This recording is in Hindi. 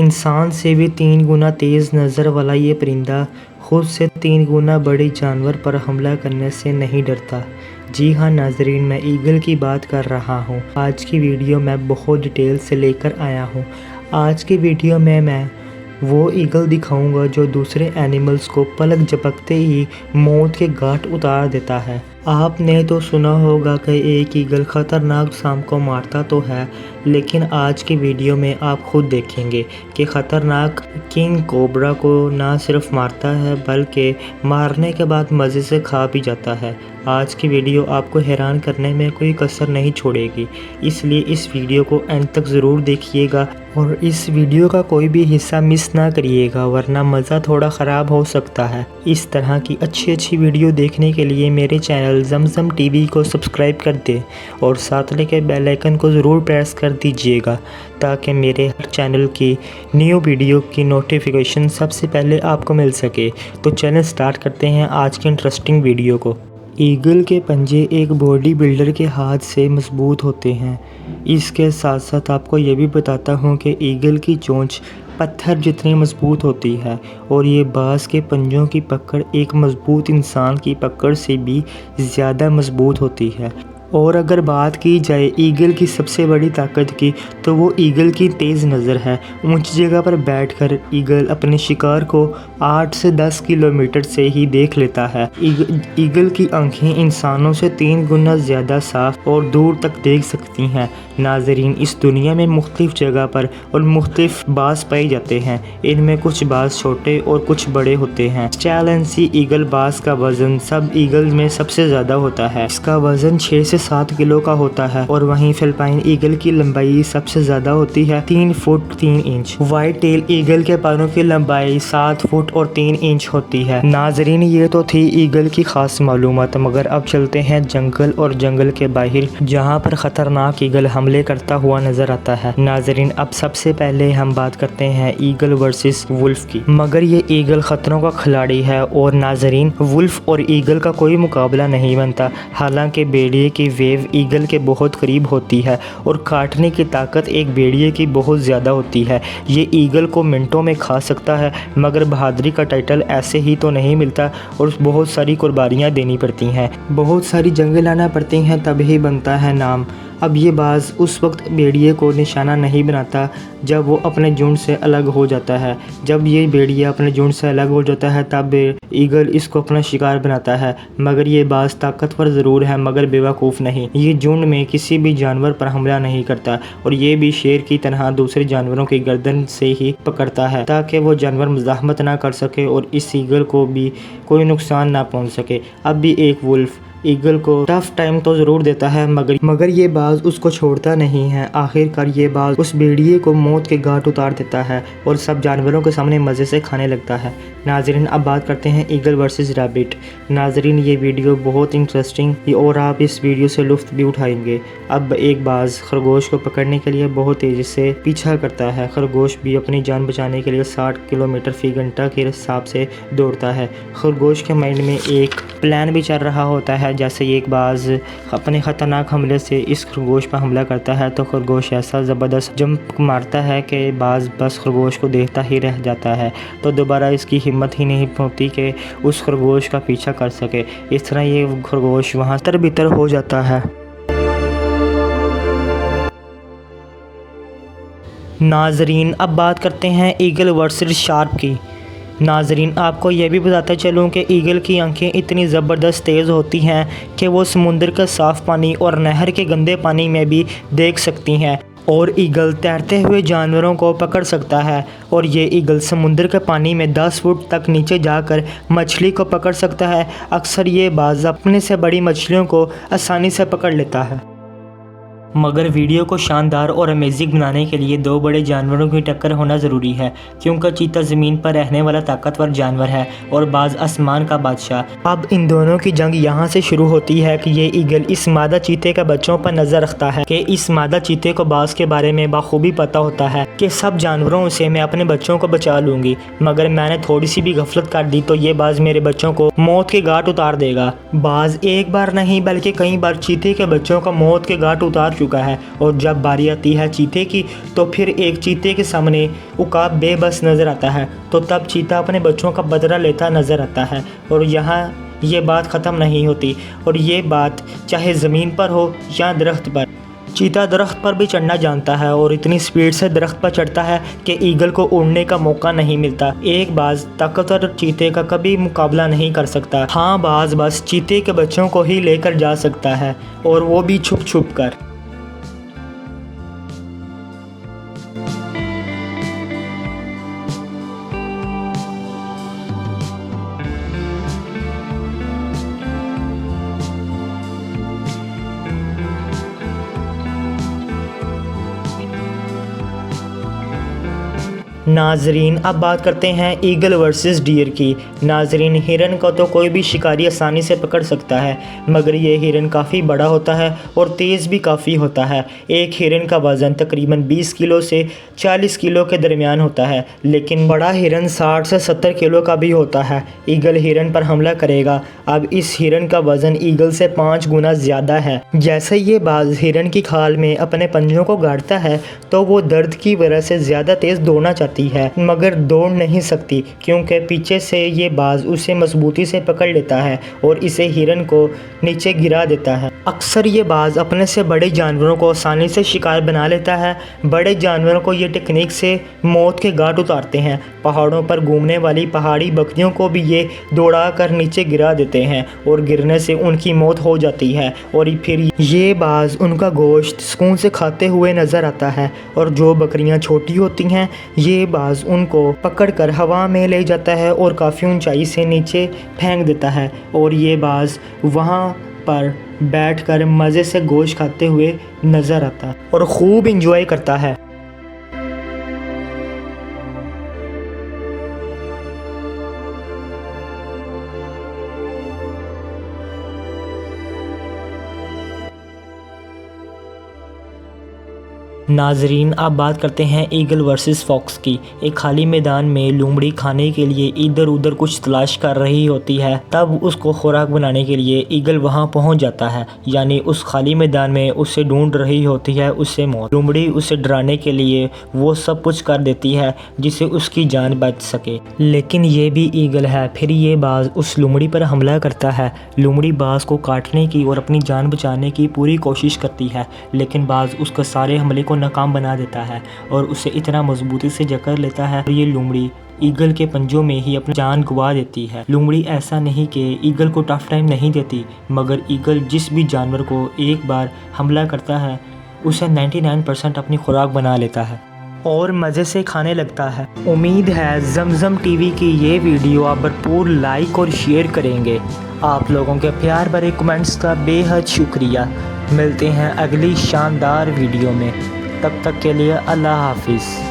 इंसान से भी 3 गुना तेज़ नज़र वाला ये परिंदा खुद से 3 गुना बड़े जानवर पर हमला करने से नहीं डरता। जी हाँ नाजरीन, मैं ईगल की बात कर रहा हूँ। आज की वीडियो मैं बहुत डिटेल से लेकर आया हूँ। आज की वीडियो में मैं वो ईगल दिखाऊंगा जो दूसरे एनिमल्स को पलक झपकते ही मौत के घाट उतार देता है। आपने तो सुना होगा कि एक ईगल ख़तरनाक सांप को मारता तो है, लेकिन आज की वीडियो में आप खुद देखेंगे कि ख़तरनाक किंग कोबरा को ना सिर्फ मारता है बल्कि मारने के बाद मज़े से खा भी जाता है। आज की वीडियो आपको हैरान करने में कोई कसर नहीं छोड़ेगी, इसलिए इस वीडियो को एंड तक ज़रूर देखिएगा और इस वीडियो का कोई भी हिस्सा मिस ना करिएगा, वरना मज़ा थोड़ा ख़राब हो सकता है। इस तरह की अच्छी वीडियो देखने के लिए मेरे चैनल जमजम टीवी को सब्सक्राइब कर दें और साथ लेके बेल आइकन को ज़रूर प्रेस कर दीजिएगा ताकि मेरे हर चैनल की न्यू वीडियो की नोटिफिकेशन सबसे पहले आपको मिल सके। तो चैनल स्टार्ट करते हैं आज की इंटरेस्टिंग वीडियो को। ईगल के पंजे एक बॉडी बिल्डर के हाथ से मजबूत होते हैं। इसके साथ साथ आपको ये भी बताता हूँ कि ईगल की चोंच पत्थर जितनी मजबूत होती है और ये बाज़ के पंजों की पकड़ एक मजबूत इंसान की पकड़ से भी ज़्यादा मजबूत होती है। और अगर बात की जाए ईगल की सबसे बड़ी ताकत की, तो वो ईगल की तेज़ नज़र है। ऊंची जगह पर बैठकर ईगल अपने शिकार को 8 से 10 किलोमीटर से ही देख लेता है। ईगल की आंखें इंसानों से 3 गुना ज़्यादा साफ और दूर तक देख सकती हैं। नाजरीन, इस दुनिया में मुख्तलिफ जगह पर और मुख्तलिफ बाज़ पाए जाते हैं। इनमें कुछ बाज़ छोटे और कुछ बड़े होते हैं। चैलेंसी ईगल बाज़ का वज़न सब ईगल में सबसे ज़्यादा होता है। इसका वज़न 6 से 7 किलो का होता है और वहीं फिलिपाइन ईगल की लंबाई सबसे ज़्यादा होती है 3 foot 3 inch. White tail eagle के पैरों की लंबाई 7 फुट और 3 इंच होती है। नाजरीन, ये तो थी ईगल की खास मालूमात, मगर अब चलते हैं जंगल और जंगल के बाहर जहाँ पर ख़तरनाक ईगल हमले करता हुआ नजर आता है। नाजरीन, अब सबसे पहले हम बात करते हैं ईगल वर्सेस वुल्फ की। मगर ये ईगल खतरों का खिलाड़ी है और नाजरीन, वुल्फ और ईगल का कोई मुकाबला नहीं बनता। हालांकि भेड़िए की वेव ईगल के बहुत करीब होती है और काटने की ताकत एक भेड़िए की बहुत ज़्यादा होती है। ये ईगल को मिनटों में खा सकता है, मगर बहादुरी का टाइटल ऐसे ही तो नहीं मिलता और बहुत सारी कुर्बानियाँ देनी पड़ती हैं, बहुत सारी जंगें लाना पड़ती हैं, तभी बनता है नाम। अब ये बाज़ उस वक्त भेड़िए को निशाना नहीं बनाता जब वो अपने झुंड से अलग हो जाता है। जब ये भेड़िया अपने झुंड से अलग हो जाता है तब ईगल इसको अपना शिकार बनाता है। मगर ये बाज़ ताकतवर ज़रूर है मगर बेवकूफ़ नहीं। ये झुंड में किसी भी जानवर पर हमला नहीं करता और ये भी शेर की तरह दूसरे जानवरों की गर्दन से ही पकड़ता है ताकि वो जानवर मुज़ाहमत ना कर सके और इस ईगल को भी कोई नुकसान ना पहुँच सके। अब भी एक वुल्फ ईगल को टफ टाइम तो ज़रूर देता है मगर ये बाज़ उसको छोड़ता नहीं है। आखिरकार ये बाज़ उस भेड़िए को मौत के घाट उतार देता है और सब जानवरों के सामने मज़े से खाने लगता है। नाजरीन, अब बात करते हैं ईगल वर्सेस रैबिट। नाजरीन, ये वीडियो बहुत इंटरेस्टिंग और आप इस वीडियो से लुत्फ़ भी उठाएंगे। अब एक बाज़ खरगोश को पकड़ने के लिए बहुत तेज़ी से पीछा करता है। खरगोश भी अपनी जान बचाने के लिए 60 किलोमीटर फ़ी घंटा के हिसाब से दौड़ता है। खरगोश के माइंड में एक प्लान भी चल रहा होता है। जैसे एक बाज़ अपने ख़तरनाक हमले से इस खरगोश पर हमला करता है तो खरगोश ऐसा ज़बरदस्त जंप मारता है कि बाज़ बस खरगोश को देखता ही रह जाता है, तो दोबारा इसकी हिम्मत ही नहीं होती कि उस खरगोश का पीछा कर सके। इस तरह ये खरगोश वहाँ तर-बितर हो जाता है। नाजरीन, अब बात करते हैं ईगल वर्सेस शार्क की। नाजरीन, आपको यह भी बताता चलूँ कि ईगल की आंखें इतनी ज़बरदस्त तेज़ होती हैं कि वो समुद्र का साफ़ पानी और नहर के गंदे पानी में भी देख सकती हैं और ईगल तैरते हुए जानवरों को पकड़ सकता है। और ये ईगल समुद्र के पानी में 10 फुट तक नीचे जाकर मछली को पकड़ सकता है। अक्सर ये बाज़ अपने से बड़ी मछलियों को आसानी से पकड़ लेता है। मगर वीडियो को शानदार और अमेजिंग बनाने के लिए 2 बड़े जानवरों की टक्कर होना ज़रूरी है, क्योंकि चीता ज़मीन पर रहने वाला ताकतवर जानवर है और बाज़ आसमान का बादशाह। अब इन दोनों की जंग यहाँ से शुरू होती है कि ये ईगल इस मादा चीते के बच्चों पर नज़र रखता है कि इस मादा चीते को बाज़ के बारे में बाखूबी पता होता है कि सब जानवरों से मैं अपने बच्चों को बचा लूँगी, मगर मैंने थोड़ी सी भी गफलत कर दी तो ये बाज़ मेरे बच्चों को मौत के घाट उतार देगा। बाज़ एक बार नहीं बल्कि कई बार चीते के बच्चों को मौत के घाट उतार चुका है। और जब बारी आती है चीते की तो फिर एक चीते के सामने उकाब बेबस नज़र आता है। तो तब चीता अपने बच्चों का बदला लेता नज़र आता है। और यहाँ ये बात ख़त्म नहीं होती, और ये बात चाहे ज़मीन पर हो या दरख्त पर। चीता दरख्त पर भी चढ़ना जानता है और इतनी स्पीड से दरख्त पर चढ़ता है कि ईगल को उड़ने का मौका नहीं मिलता। एक बाज ताकतवर चीते का कभी मुकाबला नहीं कर सकता। हाँ, बाज बस चीते के बच्चों को ही लेकर जा सकता है, और वो भी छुप छुप कर। नाजरीन, अब बात करते हैं ईगल वर्सेस डियर की। नाजरीन, हिरन को तो कोई भी शिकारी आसानी से पकड़ सकता है, मगर ये हिरन काफ़ी बड़ा होता है और तेज़ भी काफ़ी होता है। एक हिरन का वज़न तकरीबन 20 किलो से 40 किलो के दरमियान होता है, लेकिन बड़ा हिरन 60 से 70 किलो का भी होता है। ईगल हिरन पर हमला करेगा। अब इस हिरन का वज़न ईगल से 5 गुना ज़्यादा है। जैसे ये बाज हिरन की खाल में अपने पंजों को गाड़ता है तो वो दर्द की वजह से ज़्यादा तेज़ दौड़ना चाहती है, मगर दौड़ नहीं सकती क्योंकि पीछे से ये बाज उसे मजबूती से पकड़ लेता है और इसे हिरन को नीचे गिरा देता है। अक्सर ये बाज अपने से बड़े जानवरों को आसानी से शिकार बना लेता है। बड़े जानवरों को ये टेक्निक से मौत के घाट उतारते हैं। पहाड़ों पर घूमने वाली पहाड़ी बकरियों को भी ये दौड़ा कर नीचे गिरा देते हैं और गिरने से उनकी मौत हो जाती है। और फिर ये बाज उनका गोश्त सुकून से खाते हुए नज़र आता है। और जो बकरियां छोटी होती हैं, ये बाज उनको पकड़कर हवा में ले जाता है और काफ़ी ऊंचाई से नीचे फेंक देता है। और ये बाज वहाँ पर बैठकर मज़े से गोश्त खाते हुए नज़र आता है और खूब इंजॉय करता है। नाजरीन, अब बात करते हैं ईगल वर्सेस फॉक्स की। एक खाली मैदान में लोमड़ी खाने के लिए इधर उधर कुछ तलाश कर रही होती है। तब उसको खुराक बनाने के लिए ईगल वहां पहुंच जाता है, यानी उस खाली मैदान में उसे ढूंढ रही होती है उससे मौत। लोमड़ी उसे डराने के लिए वो सब कुछ कर देती है जिससे उसकी जान बच सके, लेकिन ये भी ईगल है। फिर ये बाज उस लोमड़ी पर हमला करता है। लोमड़ी बाज को काटने की और अपनी जान बचाने की पूरी कोशिश करती है, लेकिन बाज उसके सारे हमले को नाकाम बना देता है और उसे इतना मजबूती से जकड़ लेता है और ये लोमड़ी ईगल के पंजों में ही अपनी जान गंवा देती है। लोमड़ी ऐसा नहीं कि ईगल को टफ टाइम नहीं देती, मगर ईगल जिस भी जानवर को एक बार हमला करता है उसे 99% अपनी खुराक बना लेता है और मज़े से खाने लगता है। उम्मीद है जमजम टीवी की ये वीडियो आप भरपूर लाइक और शेयर करेंगे। आप लोगों के प्यार भरे कमेंट्स का बेहद शुक्रिया। मिलते हैं अगली शानदार वीडियो में, तब तक के लिए अल्लाह हाफिज़।